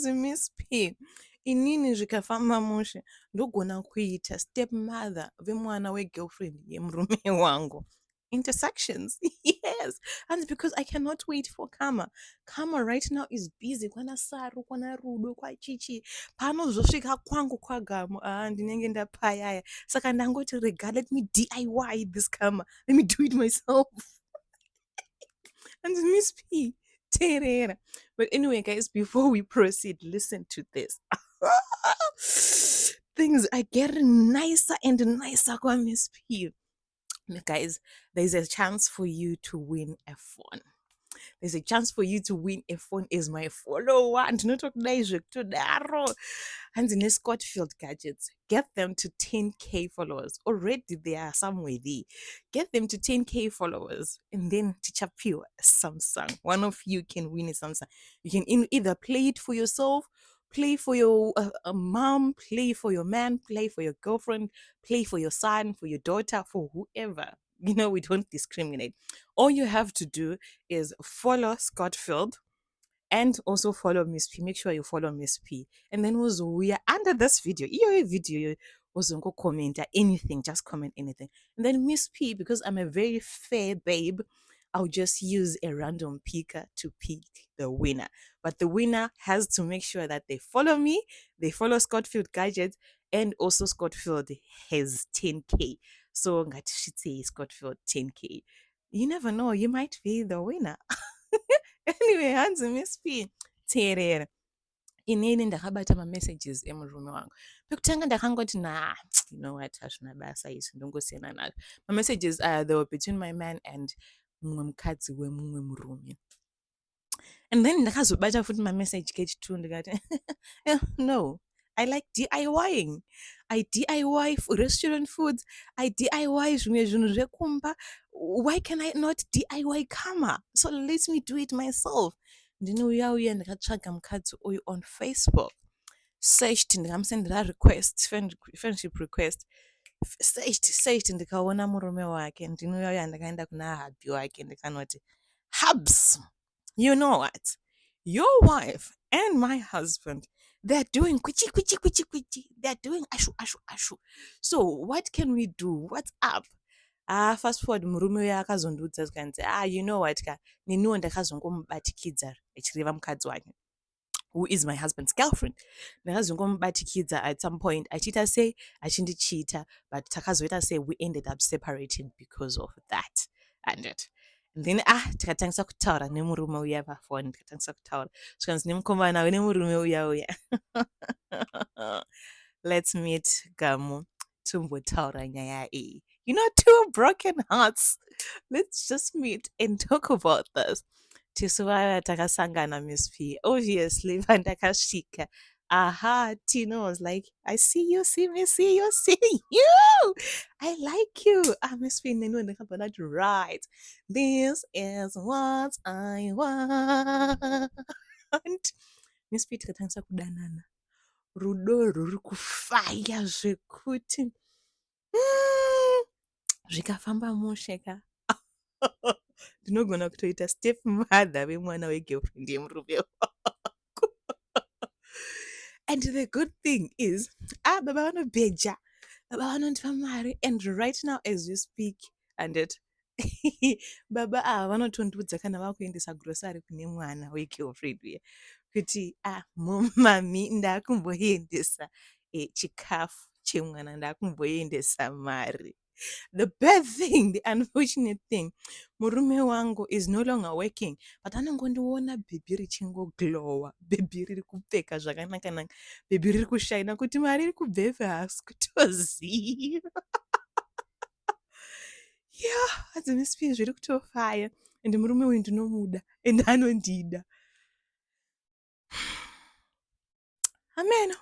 hanzi Miss P, inini zvikafamba mushe ndogona kuita stepmother vemwana wegirlfriend yemurume wangu. Intersections. Yes. And because I cannot wait for Kama. Kama right now is busy. Kwana Saru, kwana Rudo, kwa Chichi. Panozosvika kwangu kwagamo. Ndinenge ndapayaya. Saka ndangoti rega, let me DIY this Kama. Let me do it myself. And Miss P. Terera. But anyway, guys, before we proceed, listen to this. Things are getting nicer and nicer, kwa Miss P. Guys, there's a chance for you to win a phone. There's a chance for you to win a phone as my follower. And not to and in Scotfield gadgets, get them to 10k followers. Already they are somewhere there. Get them to 10k followers, and then teach up you a Samsung. One of you can win a Samsung. You can either play it for yourself, play for your mom, play for your man, play for your girlfriend, play for your son, for your daughter, for whoever. You know, we don't discriminate. All you have to do is follow Scotfield and also follow Miss P. Make sure you follow Miss P. And then we are under this video. Your video was go comment anything, just comment anything. And then Miss P, because I'm a very fair babe, I'll just use a random picker to pick the winner. But the winner has to make sure that they follow me, they follow Scotfield Gadgets, and also Scotfield has 10k. So ngathi should say Scotfield 10k. You never know, you might be the winner. Anyway, hanzi Miss P. Terera. Inini ndakabata ma-messages emurume wangu. Pekutanga ndakangoti you know what, hazvina basa izvi ndongosiyana nazvo. Ma-messages they were between my man and mumwe mukadzi wemumwe murume. And then ndakazobata futi ma-message kechitu ndikati no, I like DIYing. I DIY restaurant foods. I DIY zvimwe zvinhu zvekumba. Why can I not DIY Kama? So let me do it myself. Ndinouya ndakatsvaga mukadzi uyu on Facebook. Searched ndikamusendera request, friendship request. Searched ndikaona murume wake. Ndinouya ndakaenda kuna hubby wake ndikanoti, Hubs, you know what? Your wife and my husband, they're doing kuchi. They're doing ashu. So what can we do? What's up? Fast forward murume uya akazondiudza zikanzi, you know what ka, neniwo ndakazongomubatikidza echireva mukadzi wake, who is my husband's girlfriend. Ndakazongomubatikidza at some point achiita sei achindichita, but takazoita sei we ended up separating because of that. And then tikatangisa kutaura nemurume uya pafoni, tikatangisa kutaura zvikanzi nemukomana nemurume uya let's meet Gamu tombotaura nyaya iyi. You know, two broken hearts. Let's just meet and talk about this. Tisuvaya takasangana Miss P. Obviously, vandakashika. Tino was like, I see you, see me, see you, see you. I like you. Miss P, right. This is what I want. Miss P, tikatangisa kudanana. Rudo ruri kufaya zvekuti. Zvikafamba mushe ka. Ndinogona kutoita stepmother vemwana wegirlfriend yemurume wangu. And the good thing is, baba vanobheja, baba vanondipa mari, and right now as we speak, and it baba vanotondiudza kana vakuendesa grocery kune mwana wegirlfriend uya kuti mumami ndakumboendesa chikafu chemwana, ndakumboendesa mari. The bad thing, the unfortunate thing, murume wangu is no longer working, but anongondiona bhebhi richingoglowa, bhebhi riri kupfeka zvakanaka, bhebhi riri kushaina kuti mari iri kubvefe hasi kutoziva. Yeah, hanzi Miss P zviri kutofaya, and murume uyu ndinomuda, and anondida. Amen.